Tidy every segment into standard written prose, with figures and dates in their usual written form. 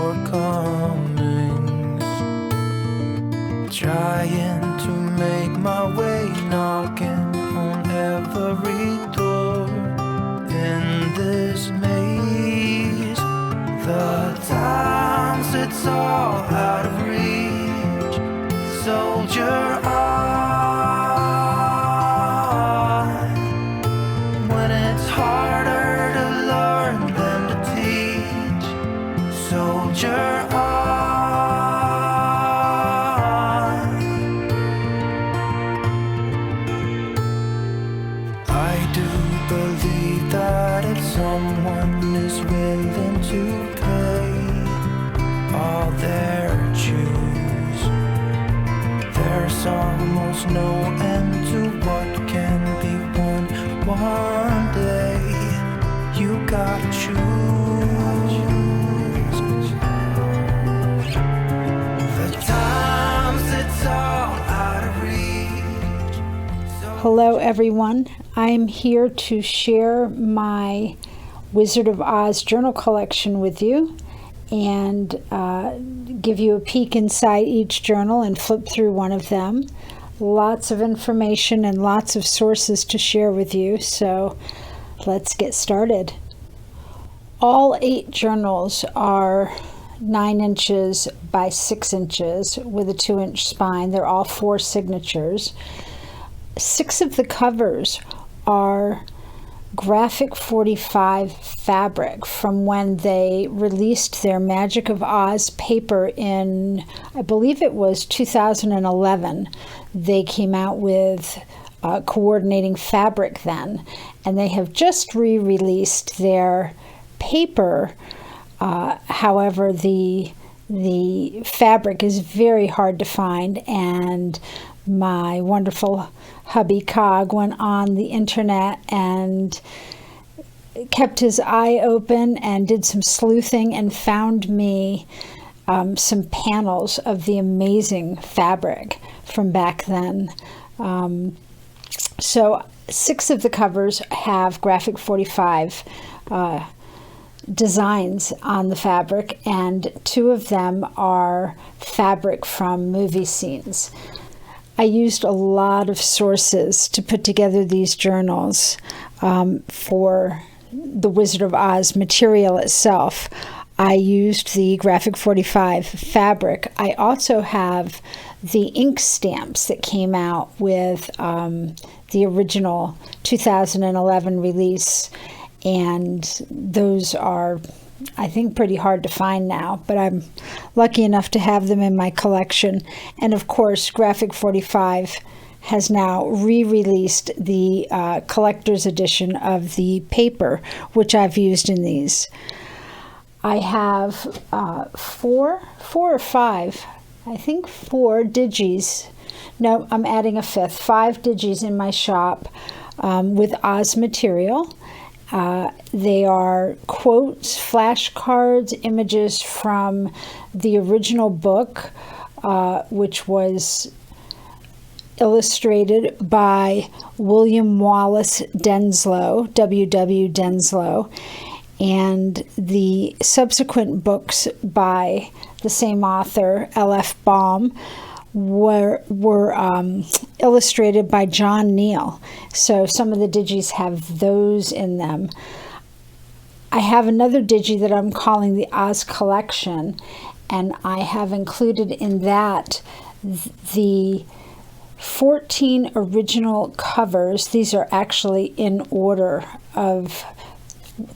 shortcomings, trying to make my way, knocking on every door in this maze. The times it's all out of reach, soldier on. When it's harder to learn than to teach, soldier on. I do believe that if someone is willing to pay all their dues, there's almost no end to what can be won. One day you gotta choose. The times it's all out of reach. Hello everyone, I'm here to share my Wizard of Oz journal collection with you and give you a peek inside each journal and flip through one of them. Lots of information and lots of sources to share with you, so let's get started. All 8 journals are 9 inches by 6 inches with a 2-inch spine. They're all 4 signatures. 6 of the covers are graphic 45 fabric from when they released their Magic of Oz paper in, I believe it was 2011. They came out with coordinating fabric then, and they have just re-released their paper. However, the fabric is very hard to find, and my wonderful hubby Cog went on the internet and kept his eye open and did some sleuthing and found me some panels of the amazing fabric from back then. So 6 of the covers have graphic 45 designs on the fabric, and 2 of them are fabric from movie scenes. I used a lot of sources to put together these journals for the Wizard of Oz material itself. I used the graphic 45 fabric. I also have the ink stamps that came out with the original 2011 release, and those are, I think, pretty hard to find now, but I'm lucky enough to have them in my collection. And of course, graphic 45 has now re-released the collector's edition of the paper, which I've used in these. I have 4 or 5, I think 4 digis. No, I'm adding a 5th. 5 digis in my shop with Oz material. They are quotes, flashcards, images from the original book, which was illustrated by William Wallace Denslow, W.W. Denslow, and the subsequent books by the same author, L.F. Baum, were illustrated by John Neal. So some of the digis have those in them. I have another digi that I'm calling the Oz Collection, and I have included in that the 14 original covers. These are actually in order of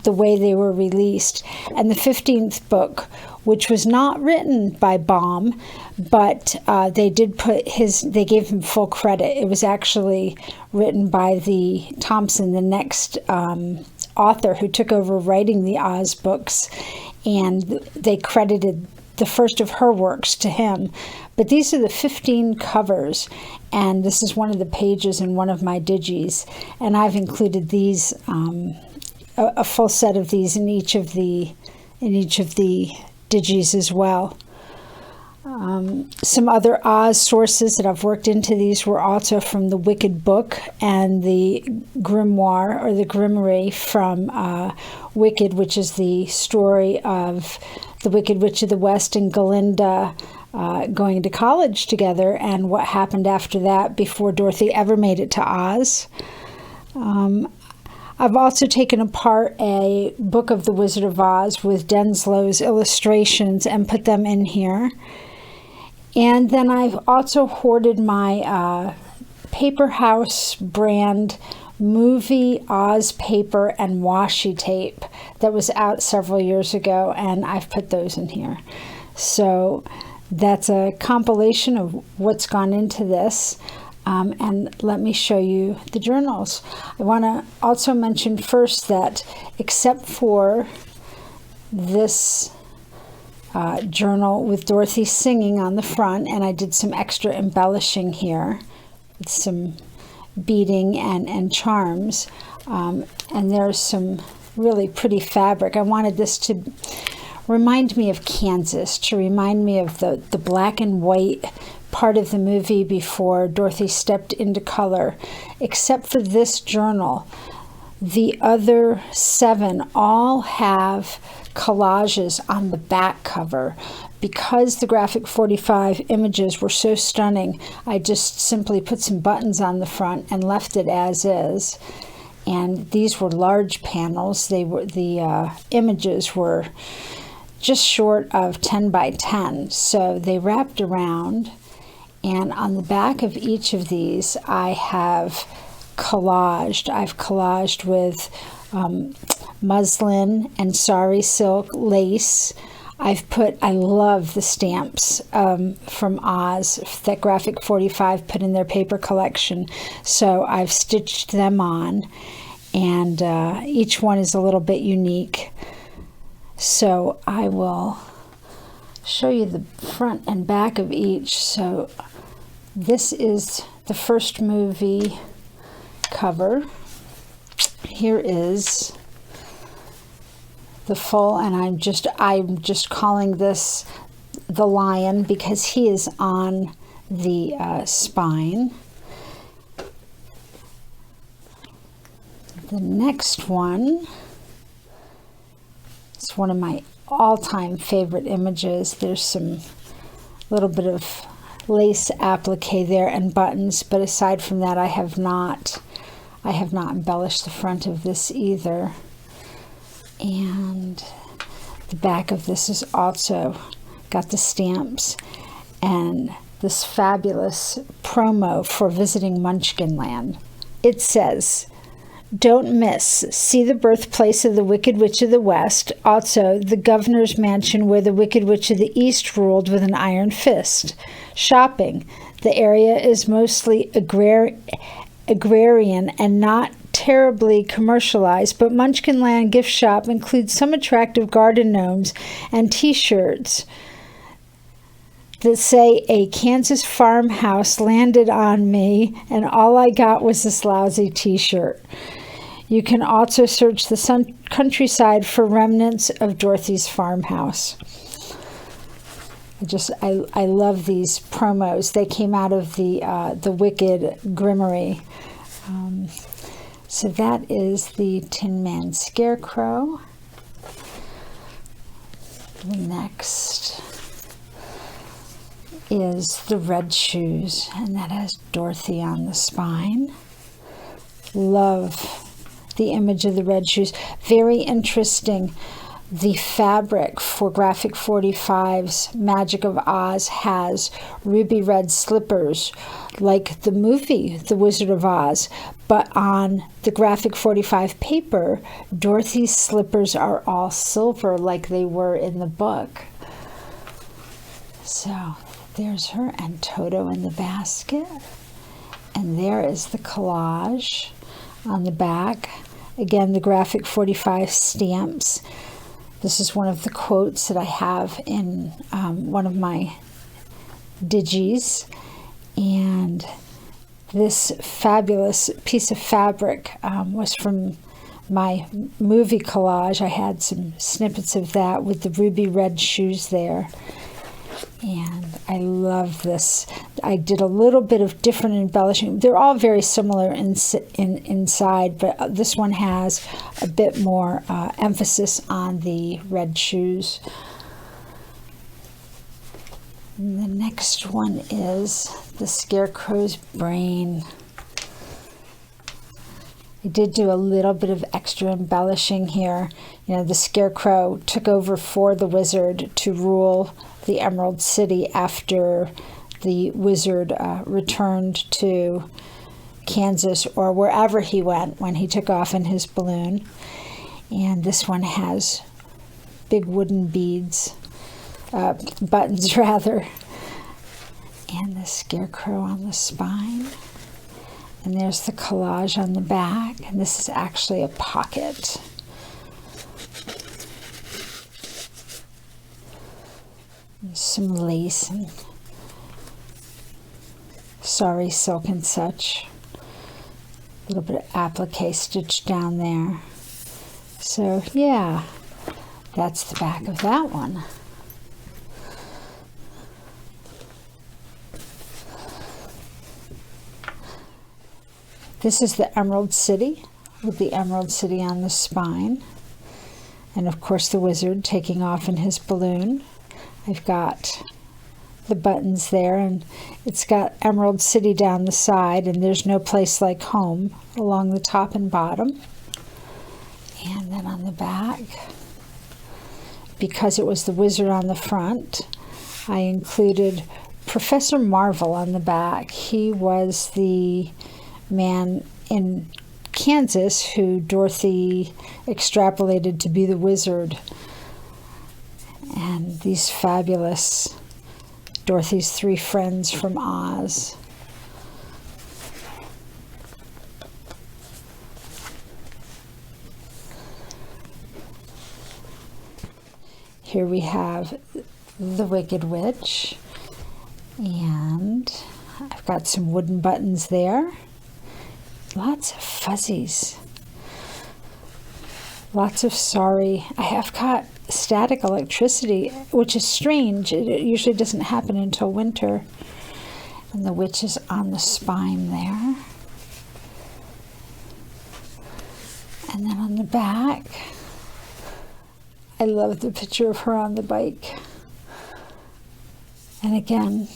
the way they were released, and the 15th book, which was not written by Baum, but they gave him full credit. It was actually written by the Thompson, the next author who took over writing the Oz books, and they credited the first of her works to him. But these are the 15 covers, and this is one of the pages in one of my digis, and I've included these, a full set of these in each of the digis as well. Some other Oz sources that I've worked into these were also from the Wicked book and the grimoire or the grimoire from Wicked, which is the story of the Wicked Witch of the West and Galinda going to college together and what happened after that before Dorothy ever made it to Oz. I've also taken apart a book of the Wizard of Oz with Denslow's illustrations and put them in here. And then I've also hoarded my Paper House brand movie Oz paper and washi tape that was out several years ago, and I've put those in here. So that's a compilation of what's gone into this. And let me show you the journals. I want to also mention first that except for this journal with Dorothy singing on the front, and I did some extra embellishing here with some beading and charms, and there's some really pretty fabric. I wanted this to remind me of Kansas, to remind me of the black and white part of the movie before Dorothy stepped into color. Except for this journal, the other 7 all have collages on the back cover. Because the graphic 45 images were so stunning, I just simply put some buttons on the front and left it as is. And these were large panels. They were the images were just short of 10 by 10, so they wrapped around. And on the back of each of these, I have collaged. I've collaged with muslin and sari silk lace. I love the stamps from Oz that Graphic 45 put in their paper collection. So I've stitched them on, and each one is a little bit unique. So I will show you the front and back of each. So this is the first movie cover. Here is the full, and I'm just calling this the lion because he is on the spine. The next one is one of my all-time favorite images. There's some little bit of lace applique there and buttons, but aside from that, I have not embellished the front of this either. And the back of this is also got the stamps and this fabulous promo for visiting Munchkinland. It says, "Don't miss. See the birthplace of the Wicked Witch of the West. Also, the governor's mansion where the Wicked Witch of the East ruled with an iron fist. Shopping. The area is mostly agrarian and not terribly commercialized, but Munchkinland gift shop includes some attractive garden gnomes and t-shirts that say a Kansas farmhouse landed on me and all I got was this lousy t-shirt. You can also search the countryside for remnants of Dorothy's farmhouse." I love these promos. They came out of the Wicked Grimoire. So that is the Tin Man Scarecrow. The next is the Red Shoes, and that has Dorothy on the spine. Love the image of the red shoes. Very interesting. The fabric for Graphic 45's Magic of Oz has ruby red slippers like the movie The Wizard of Oz, but on the Graphic 45 paper, Dorothy's slippers are all silver like they were in the book. So there's her and Toto in the basket. And there is the collage on the back. Again, the Graphic 45 stamps. This is one of the quotes that I have in one of my digis. And this fabulous piece of fabric was from my movie collage. I had some snippets of that with the ruby red shoes there. And I love this. I did a little bit of different embellishing. They're all very similar inside, but this one has a bit more emphasis on the red shoes. And the next one is the Scarecrow's brain. I did do a little bit of extra embellishing here. You know, the Scarecrow took over for the wizard to rule the Emerald City after the wizard returned to Kansas or wherever he went when he took off in his balloon. And this one has big wooden beads, buttons rather, and the Scarecrow on the spine. And there's the collage on the back, and this is actually a pocket. There's some lace and sorry silk and such. A little bit of applique stitched down there. So yeah, that's the back of that one. This is the Emerald City with the Emerald City on the spine. And of course the wizard taking off in his balloon. I've got the buttons there, and it's got Emerald City down the side, and there's no place like home along the top and bottom. And then on the back, because it was the wizard on the front, I included Professor Marvel on the back. He was the man in Kansas who Dorothy extrapolated to be the wizard. And these fabulous Dorothy's three friends from Oz. Here we have the Wicked Witch, and I've got some wooden buttons there. Lots of fuzzies. Lots of sorry. I have got static electricity, which is strange. It usually doesn't happen until winter. And the witch is on the spine there. And then on the back, I love the picture of her on the bike. And again,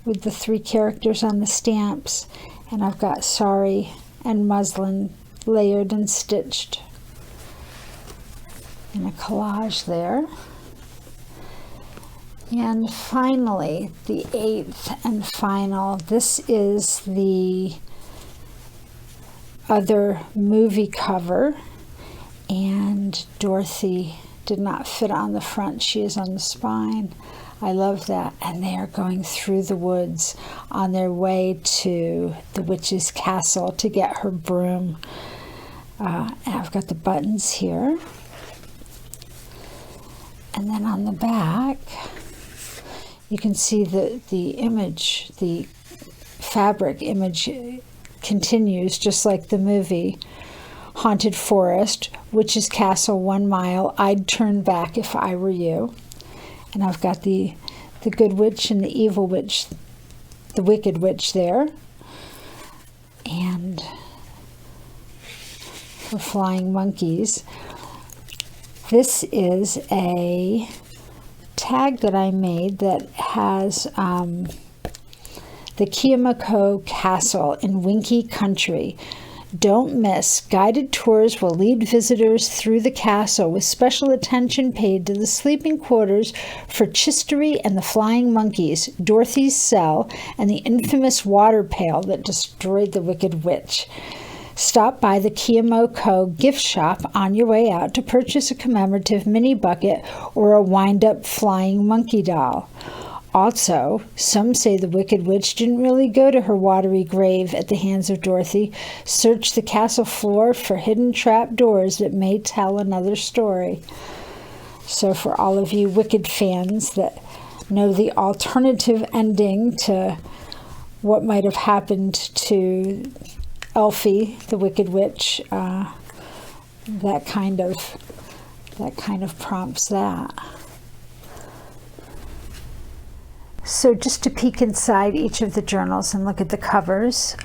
with the three characters on the stamps, and I've got sari and muslin layered and stitched in a collage there. And finally, the 8th and final, this is the other movie cover, and Dorothy did not fit on the front. She is on the spine. I love that. And they are going through the woods on their way to the witch's castle to get her broom. And I've got the buttons here. And then on the back, you can see the image, the fabric image continues just like the movie. Haunted forest, witch's castle 1 mile. I'd turn back if I were you. And I've got the good witch and the evil witch, the wicked witch there. And for flying monkeys. This is a tag that I made that has the Kiyomako Castle in Winky Country. Don't miss. Guided tours will lead visitors through the castle with special attention paid to the sleeping quarters for Chistery and the Flying Monkeys, Dorothy's cell, and the infamous water pail that destroyed the Wicked Witch. Stop by the Kiyomako gift shop on your way out to purchase a commemorative mini bucket or a wind-up flying monkey doll. Also, some say the Wicked Witch didn't really go to her watery grave at the hands of Dorothy. Search the castle floor for hidden trap doors that may tell another story. So for all of you Wicked fans that know the alternative ending to what might have happened to Elfie, the Wicked Witch, that kind of prompts that. So just to peek inside each of the journals and look at the covers.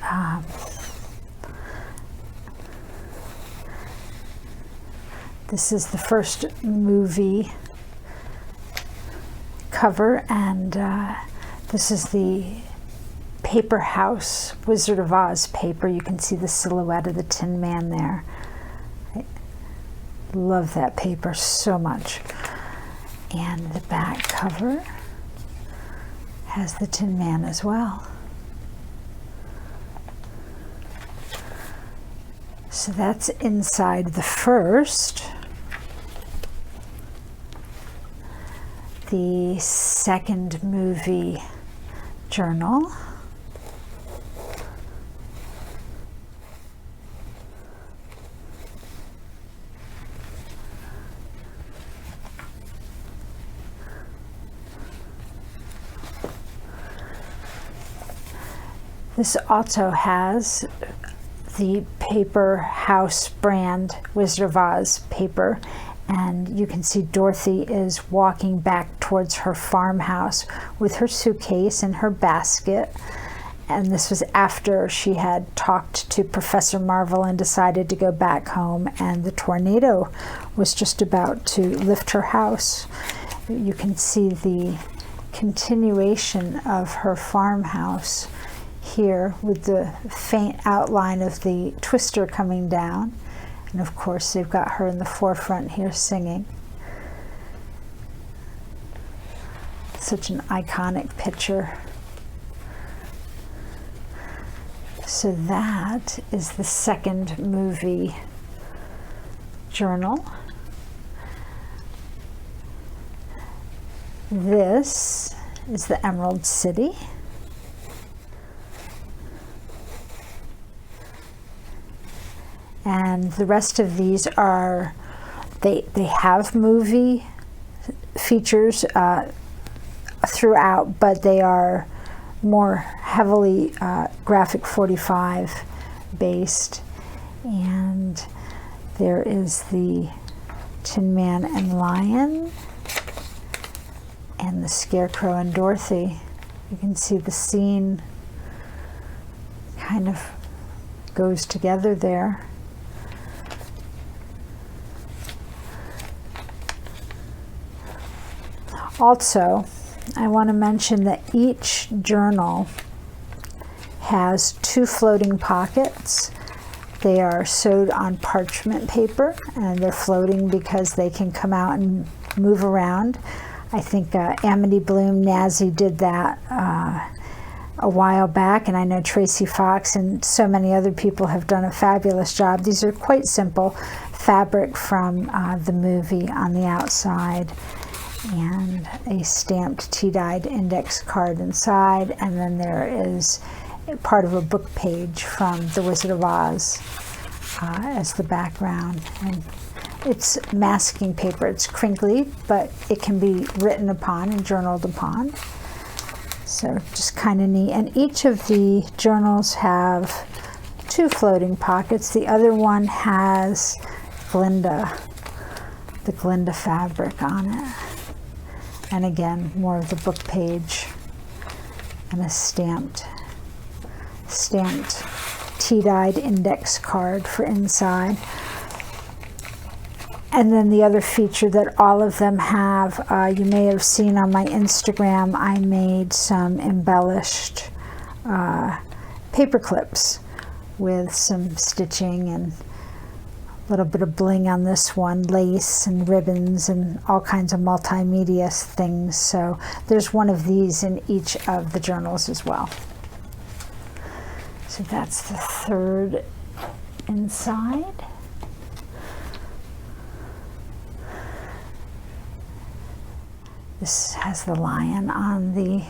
This is the first movie cover, and this is the paper house Wizard of Oz paper. You can see the silhouette of the Tin Man there. I love that paper so much. And the back cover has the Tin Man as well. So that's inside the first. The second movie journal. This also has the Paper House brand Wizard of Oz paper, and you can see Dorothy is walking back towards her farmhouse with her suitcase and her basket. And this was after she had talked to Professor Marvel and decided to go back home, and the tornado was just about to lift her house. You can see the continuation of her farmhouse here with the faint outline of the twister coming down. And of course they've got her in the forefront here singing. Such an iconic picture. So that is the second movie journal. This is the Emerald City. And the rest of these are, they have movie features throughout, but they are more heavily graphic 45 based. And there is the Tin Man and Lion and the Scarecrow and Dorothy. You can see the scene kind of goes together there. Also, I want to mention that each journal has 2 floating pockets. They are sewed on parchment paper, and they're floating because they can come out and move around. I think Amity Bloom Nazi did that a while back, and I know Tracy Fox and so many other people have done a fabulous job. These are quite simple fabric from the movie on the outside, and a stamped tea-dyed index card inside, and then there is part of a book page from The Wizard of Oz as the background. And it's masking paper. It's crinkly, but it can be written upon and journaled upon. So just kind of neat. And each of the journals have 2 floating pockets. The other one has Glinda, the Glinda fabric on it. And again, more of the book page and a stamped tea-dyed index card for inside. And then the other feature that all of them have, you may have seen on my Instagram, I made some embellished paper clips with some stitching and a little bit of bling on this one, lace and ribbons and all kinds of multimedia things. So there's one of these in each of the journals as well. So that's the third inside. This has the lion on the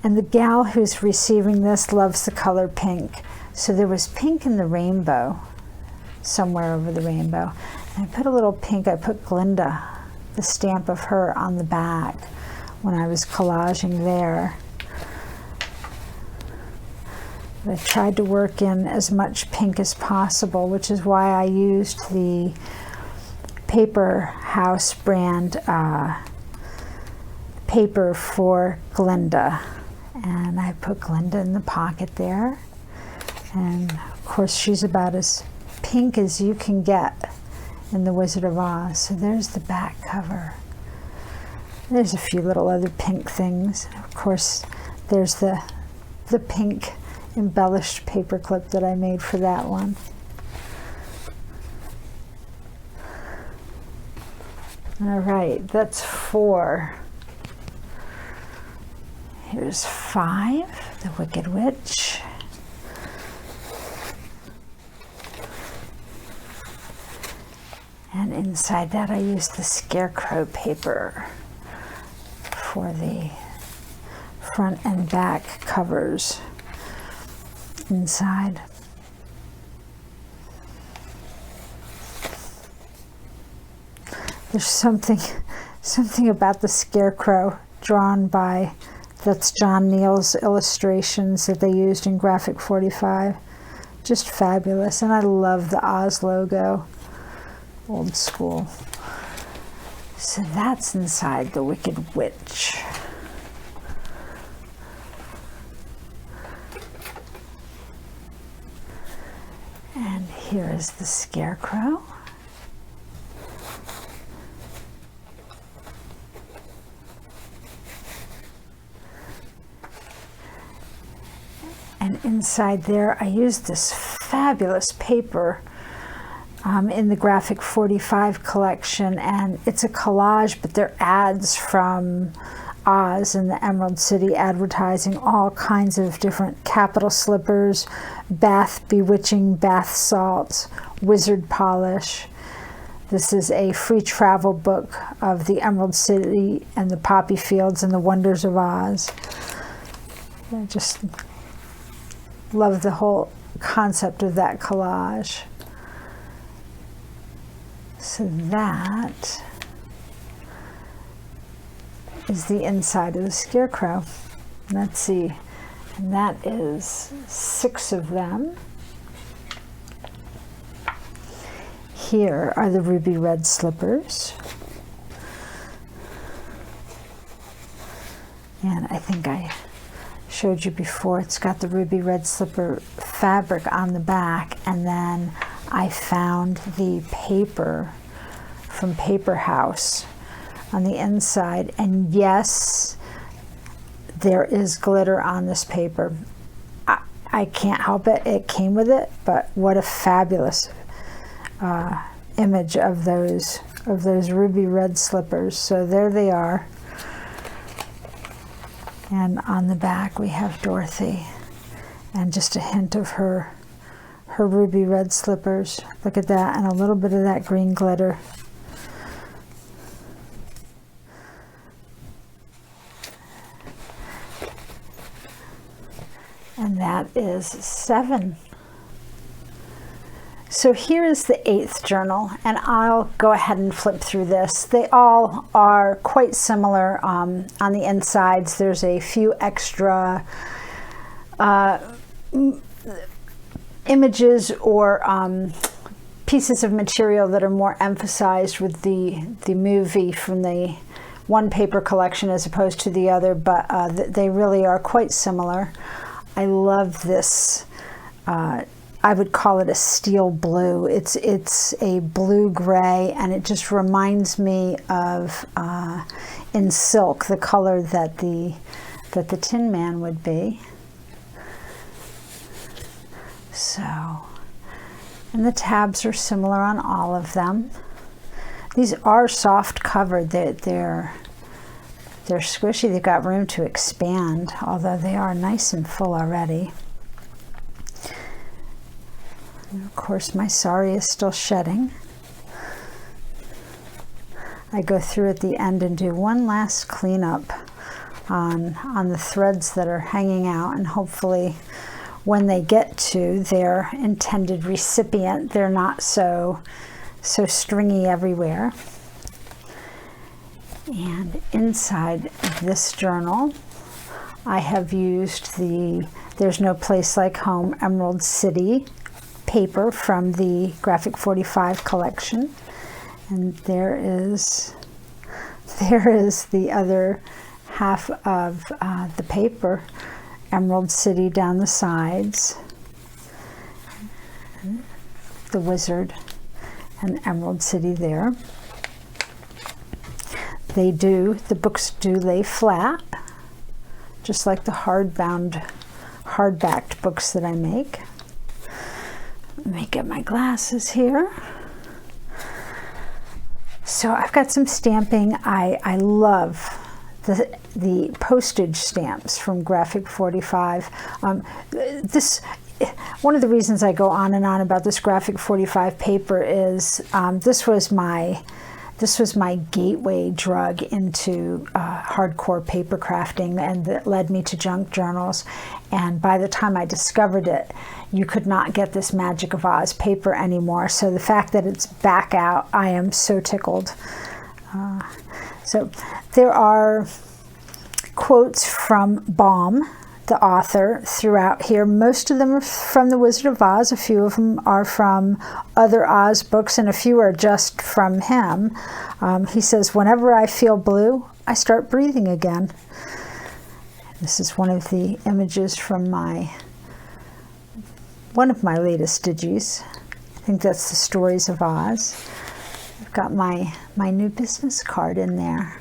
and the gal who's receiving this loves the color pink. So there was pink in the rainbow, somewhere over the rainbow. And I put a little pink, I put Glinda, the stamp of her, on the back when I was collaging there. I tried to work in as much pink as possible, which is why I used the Paper House brand paper for Glinda. And I put Glinda in the pocket there. And of course she's about as pink as you can get in The Wizard of Oz. So there's the back cover. There's a few little other pink things. Of course, there's the pink embellished paper clip that I made for that one. All right, that's 4. Here's 5, the Wicked Witch. And inside that I used the Scarecrow paper for the front and back covers inside. There's something about the Scarecrow drawn by, that's John Neal's illustrations that they used in Graphic 45. Just fabulous. And I love the Oz logo, old school. So that's inside the Wicked Witch. And here is the Scarecrow. And inside there, I used this fabulous paper in the Graphic 45 collection, and it's a collage, but they're ads from Oz and the Emerald City, advertising all kinds of different capital slippers, bath bewitching bath salts, wizard polish. This is a free travel book of the Emerald City and the poppy fields and the wonders of Oz. I just love the whole concept of that collage. So that is the inside of the Scarecrow. Let's see, and that is 6 of them. Here are the ruby red slippers. And I think I showed you before, it's got the ruby red slipper fabric on the back, and then I found the paper from Paper House on the inside, and yes, there is glitter on this paper. I can't help it, it came with it, but what a fabulous image of those ruby red slippers. So there they are. And on the back we have Dorothy, and just a hint of her ruby red slippers. Look at that, and a little bit of that green glitter. And that is 7. So here is the 8th journal, and I'll go ahead and flip through this. They all are quite similar on the insides. There's a few extra images or pieces of material that are more emphasized with the movie from the one paper collection as opposed to the other, but they really are quite similar. I love this. I would call it a steel blue. It's a blue-gray, and it just reminds me of in silk, the color that the Tin Man would be. So, and the tabs are similar on all of them. These are soft covered. They're squishy. They've got room to expand, although they are nice and full already. And of course, my sari is still shedding. I go through at the end and do one last cleanup on the threads that are hanging out, and hopefully when they get to their intended recipient, they're not so stringy everywhere. And inside this journal, I have used the There's No Place Like Home Emerald City paper from the Graphic 45 collection. And there is the other half of the paper. Emerald City down the sides, the wizard, and Emerald City there. The books do lay flat, just like the hardbacked books that I make. Let me get my glasses here. So I've got some stamping. I love the postage stamps from Graphic 45. One of the reasons I go on and on about this Graphic 45 paper is this was my gateway drug into hardcore paper crafting, and that led me to junk journals. And by the time I discovered it, you could not get this Magic of Oz paper anymore. So the fact that it's back out, I am so tickled. So there are quotes from Baum, the author, throughout here. Most of them are from The Wizard of Oz. A few of them are from other Oz books, and a few are just from him. He says, "Whenever I feel blue, I start breathing again." This is one of the images from one of my latest digis. I think that's the Stories of Oz. I've got my new business card in there.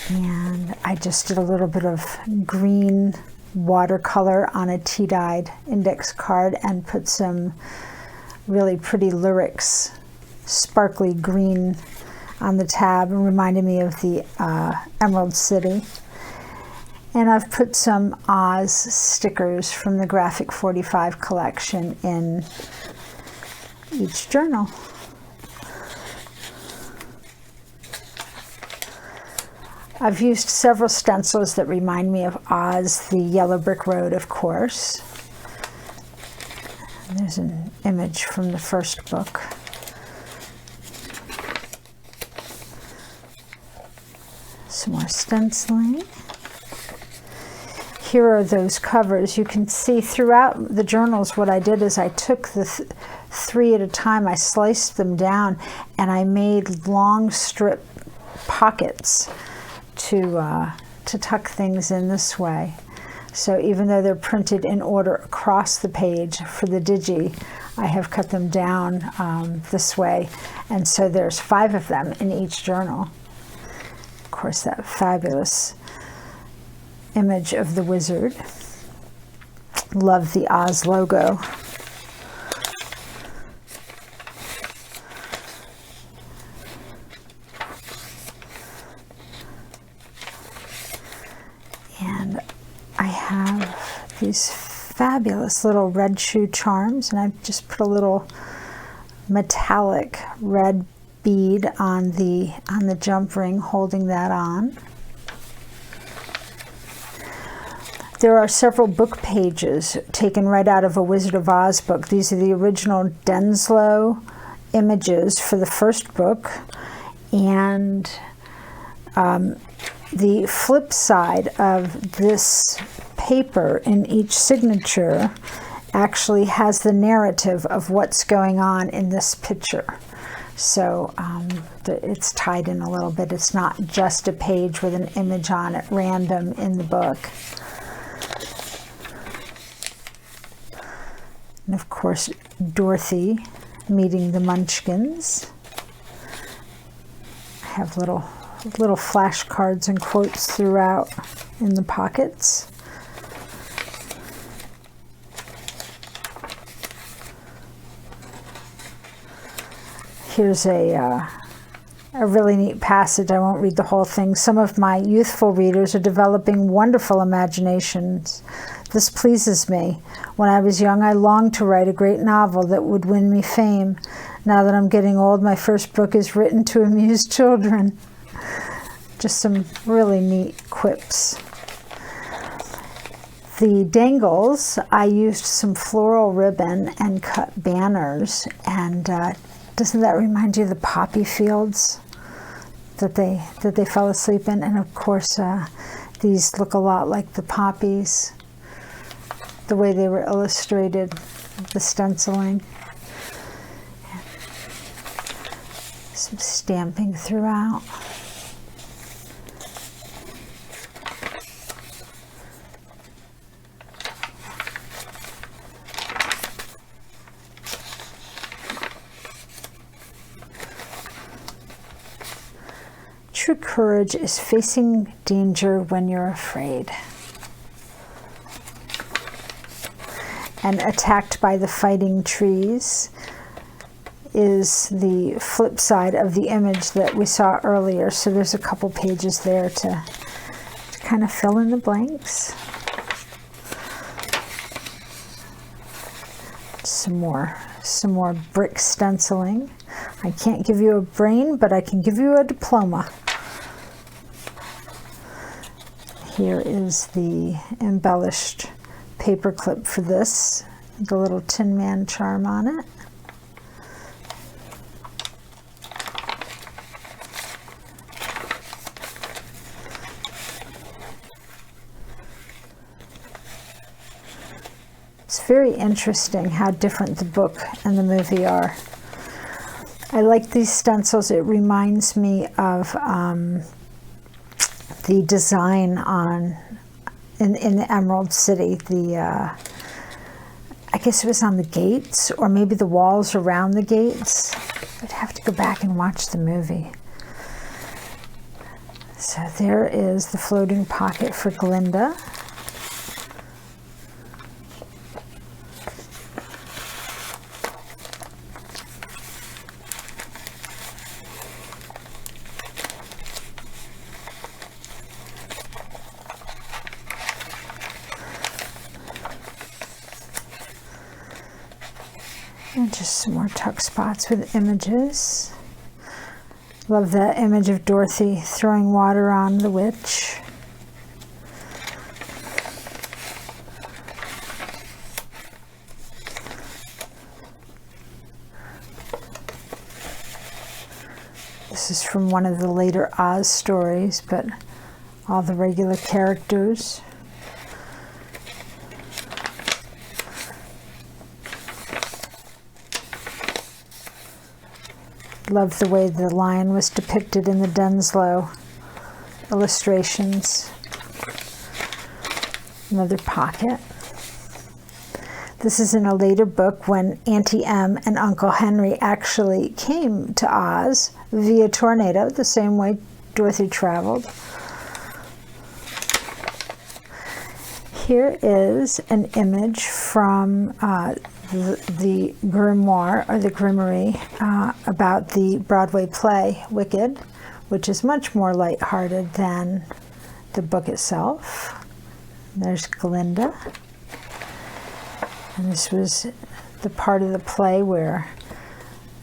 And I just did a little bit of green watercolor on a tea-dyed index card and put some really pretty lyrics, sparkly green, on the tab, and reminded me of the Emerald City. And I've put some Oz stickers from the Graphic 45 collection in each journal. I've used several stencils that remind me of Oz, the Yellow Brick Road, of course. And there's an image from the first book. Some more stenciling. Here are those covers. You can see throughout the journals what I did is I took the three at a time, I sliced them down, and I made long strip pockets to tuck things in this way. So even though they're printed in order across the page for the digi, I have cut them down this way, and so there's 5 of them in each journal. Of course, that fabulous image of the wizard. Love the Oz logo. And I have these fabulous little red shoe charms, and I've just put a little metallic red bead on the jump ring, holding that on. There are several book pages taken right out of a Wizard of Oz book. These are the original Denslow images for the first book, and the flip side of this paper in each signature actually has the narrative of what's going on in this picture. So it's tied in a little bit. It's not just a page with an image on it random in the book. And of course, Dorothy meeting the Munchkins. I have little flashcards and quotes throughout in the pockets. Here's a really neat passage. I won't read the whole thing. Some of my youthful readers are developing wonderful imaginations. This pleases me. When I was young, I longed to write a great novel that would win me fame. Now that I'm getting old, my first book is written to amuse children. Just some really neat quips. The dangles, I used some floral ribbon and cut banners, and doesn't that remind you of the poppy fields that they fell asleep in? And of course, these look a lot like the poppies, the way they were illustrated, the stenciling. Some stamping throughout. True courage is facing danger when you're afraid. And attacked by the fighting trees is the flip side of the image that we saw earlier. So there's a couple pages there to kind of fill in the blanks. Some more brick stenciling. I can't give you a brain, but I can give you a diploma. Here is the embellished paper clip for this, the little Tin Man charm on it. It's very interesting how different the book and the movie are. I like these stencils. It reminds me of the design in the Emerald City. I guess it was on the gates, or maybe the walls around the gates. I'd have to go back and watch the movie. So there is the floating pocket for Glinda. And just some more tuck spots with images. Love that image of Dorothy throwing water on the witch. This is from one of the later Oz stories, but all the regular characters. Love the way the lion was depicted in the Denslow illustrations. Another pocket. This is in a later book when Auntie Em and Uncle Henry actually came to Oz via tornado, the same way Dorothy traveled. Here is an image from the grimoire, or the grimoire, about the Broadway play Wicked, which is much more lighthearted than the book itself. There's Glinda. And this was the part of the play where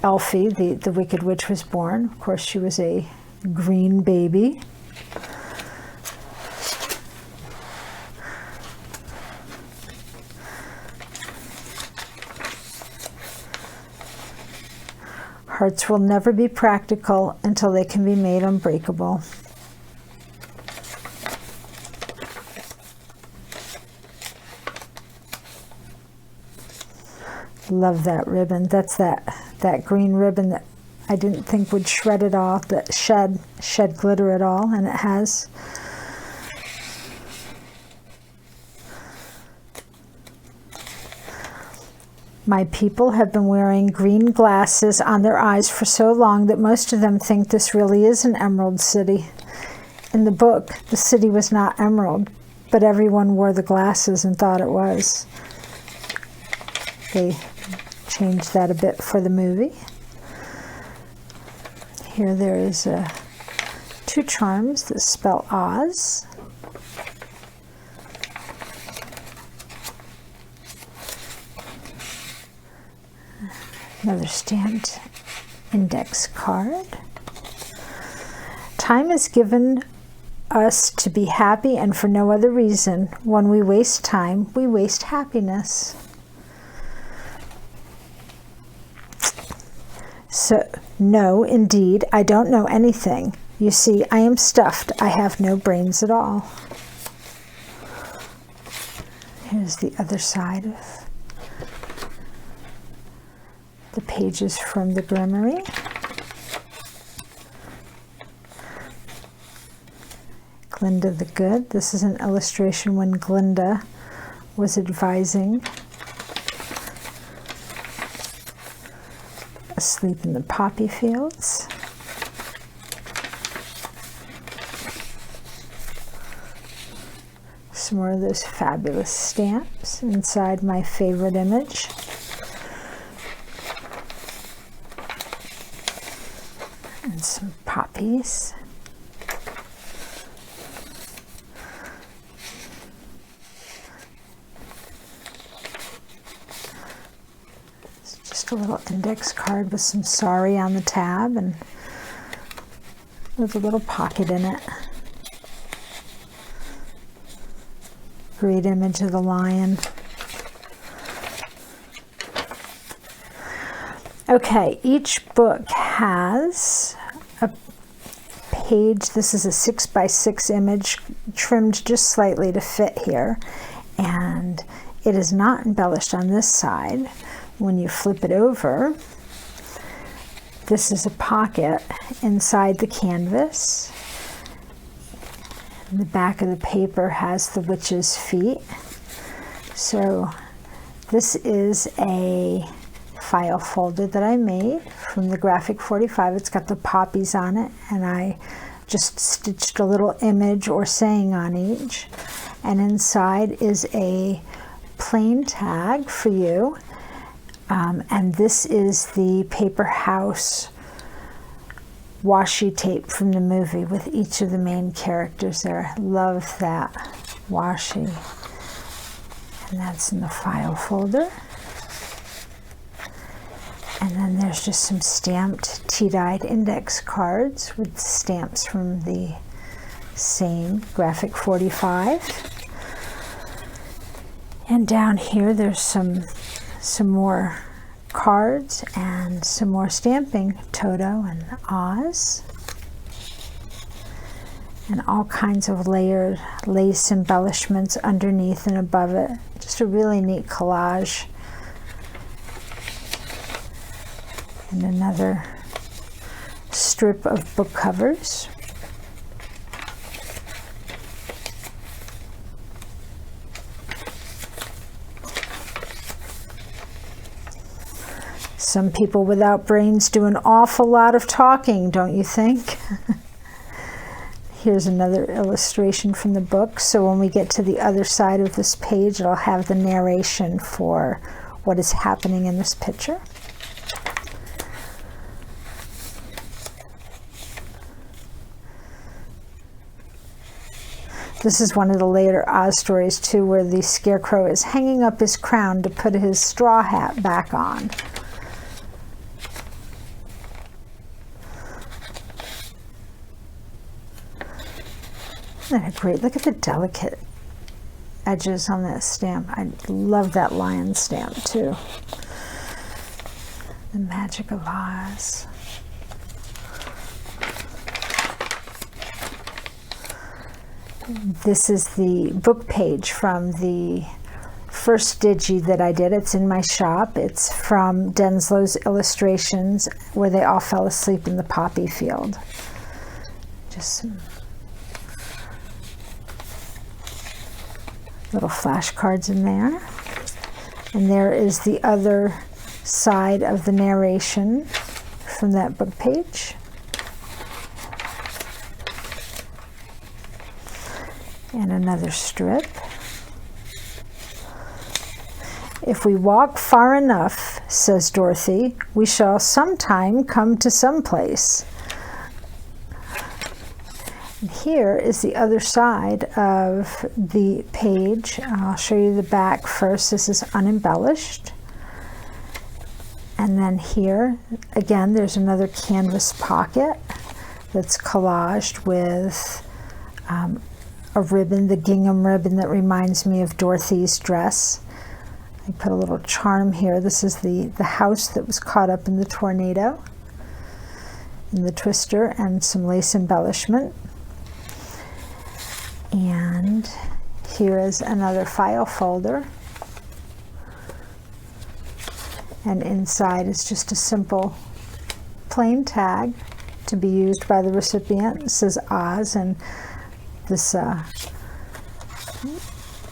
Elfie, the Wicked Witch, was born. Of course, she was a green baby. Hearts will never be practical until they can be made unbreakable. Love that ribbon. That's that green ribbon that I didn't think would shred at all, that shed glitter at all, and it has. My people have been wearing green glasses on their eyes for so long that most of them think this really is an emerald city. In the book, the city was not emerald, but everyone wore the glasses and thought it was. They changed that a bit for the movie. Here there is two charms that spell Oz. Another stamped index card. Time is given us to be happy and for no other reason. When we waste time, we waste happiness. So, no, indeed, I don't know anything. You see, I am stuffed. I have no brains at all. Here's the other side of the pages from the grimoire. Glinda the Good. This is an illustration when Glinda was advising Asleep in the Poppy Fields. Some more of those fabulous stamps inside my favorite image. And some poppies. It's just a little index card with some sorry on the tab and with a little pocket in it. Great image of the lion. Okay, each book has a page. This is a 6x6 image trimmed just slightly to fit here, and it is not embellished on this side. When you flip it over, this is a pocket inside the canvas. The back of the paper has the witch's feet. So this is a file folder that I made from the Graphic 45. It's got the poppies on it, and I just stitched a little image or saying on each. And inside is a plain tag for you. And this is the paper house washi tape from the movie with each of the main characters there. Love that washi. And that's in the file folder. And then there's just some stamped tea-dyed index cards with stamps from the same Graphic 45. And down here there's some more cards and some more stamping, Toto and Oz, and all kinds of layered lace embellishments underneath and above it. Just a really neat collage. And another strip of book covers. Some people without brains do an awful lot of talking, don't you think? Here's another illustration from the book. So when we get to the other side of this page, it'll have the narration for what is happening in this picture. This is one of the later Oz stories too, where the scarecrow is hanging up his crown to put his straw hat back on. Isn't that great? Look at the delicate edges on that stamp. I love that lion stamp too. The Magic of Oz. This is the book page from the first digi that I did. It's in my shop. It's from Denslow's illustrations where they all fell asleep in the poppy field. Just some little flashcards in there. And there is the other side of the narration from that book page. And another strip. If we walk far enough, says Dorothy, we shall sometime come to some place. And here is the other side of the page. I'll show you the back first. This is unembellished. And then here, again, there's another canvas pocket that's collaged with a ribbon, the gingham ribbon that reminds me of Dorothy's dress. I put a little charm here. This is the house that was caught up in the tornado, in the twister, and some lace embellishment. And here is another file folder. And inside is just a simple plain tag to be used by the recipient. It says Oz, and this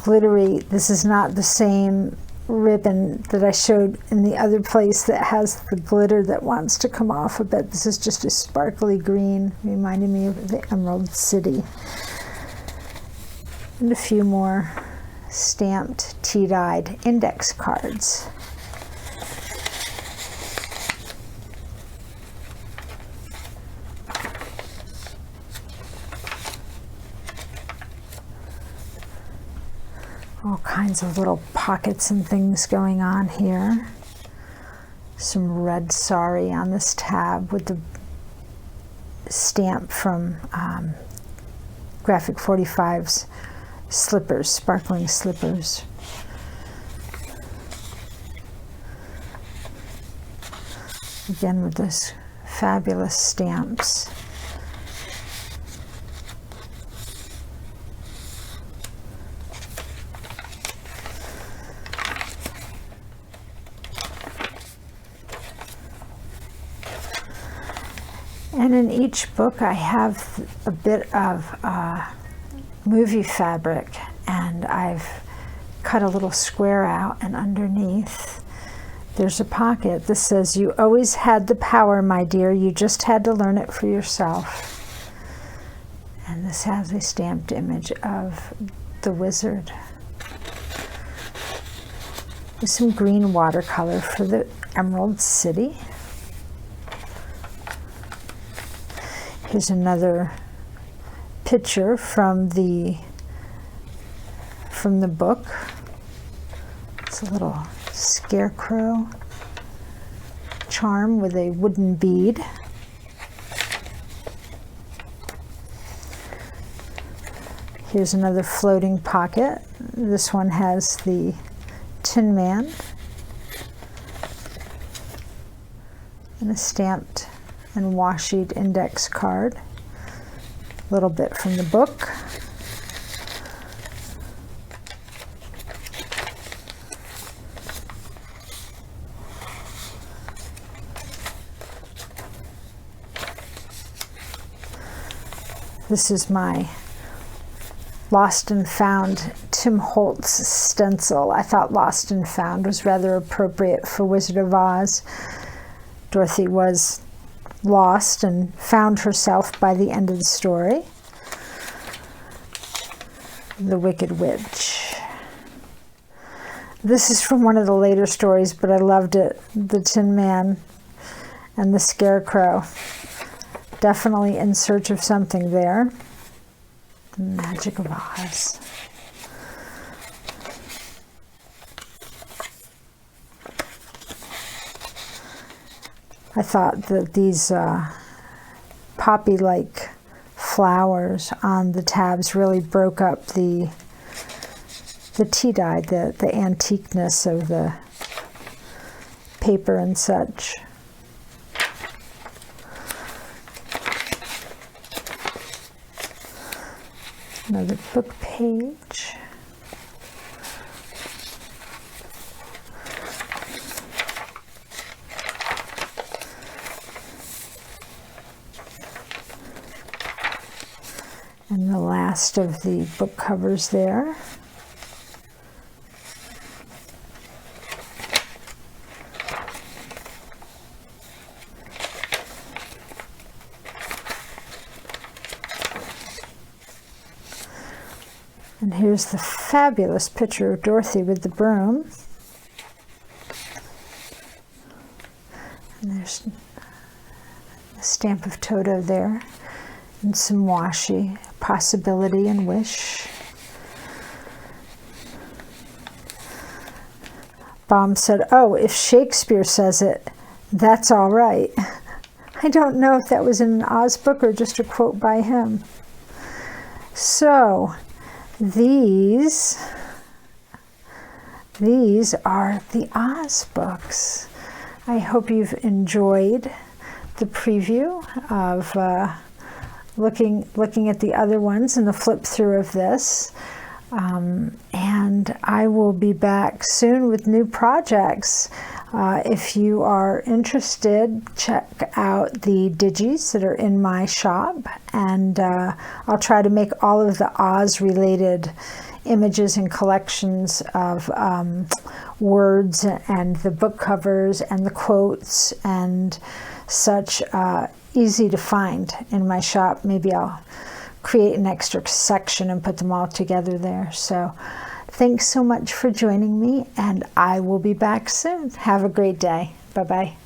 glittery, this is not the same ribbon that I showed in the other place that has the glitter that wants to come off a bit. This is just a sparkly green, reminding me of the Emerald City. And a few more stamped tea-dyed index cards. All kinds of little pockets and things going on here. Some red sari on this tab with the stamp from Graphic 45's slippers, sparkling slippers. Again with this fabulous stamps. And in each book I have a bit of movie fabric, and I've cut a little square out, and underneath there's a pocket that says, "You always had the power, my dear, you just had to learn it for yourself." And this has a stamped image of the wizard. With some green watercolor for the Emerald City. Here's another picture from the book. It's a little scarecrow charm with a wooden bead. Here's another floating pocket. This one has the Tin Man and a stamped and washi index card. A little bit from the book. This is my Lost and Found Tim Holtz stencil. I thought Lost and Found was rather appropriate for Wizard of Oz. Dorothy was lost and found herself by the end of the story. The Wicked Witch. This is from one of the later stories, but I loved it. The Tin Man and the Scarecrow. Definitely in search of something there. The Magic of Oz. I thought that these poppy-like flowers on the tabs really broke up the tea-dye, the antiqueness of the paper and such. Another book page. And the last of the book covers there. And here's the fabulous picture of Dorothy with the broom. And there's a stamp of Toto there. And some washi, possibility and wish. Baum said, "Oh, if Shakespeare says it, that's all right." I don't know if that was in an Oz book or just a quote by him. So, these are the Oz books. I hope you've enjoyed the preview of looking at the other ones and the flip through of this. And I will be back soon with new projects. If you are interested, check out the digis that are in my shop, and I'll try to make all of the Oz-related images and collections of words and the book covers and the quotes and such easy to find in my shop. Maybe I'll create an extra section and put them all together there. So thanks so much for joining me, and I will be back soon. Have a great day. Bye-bye.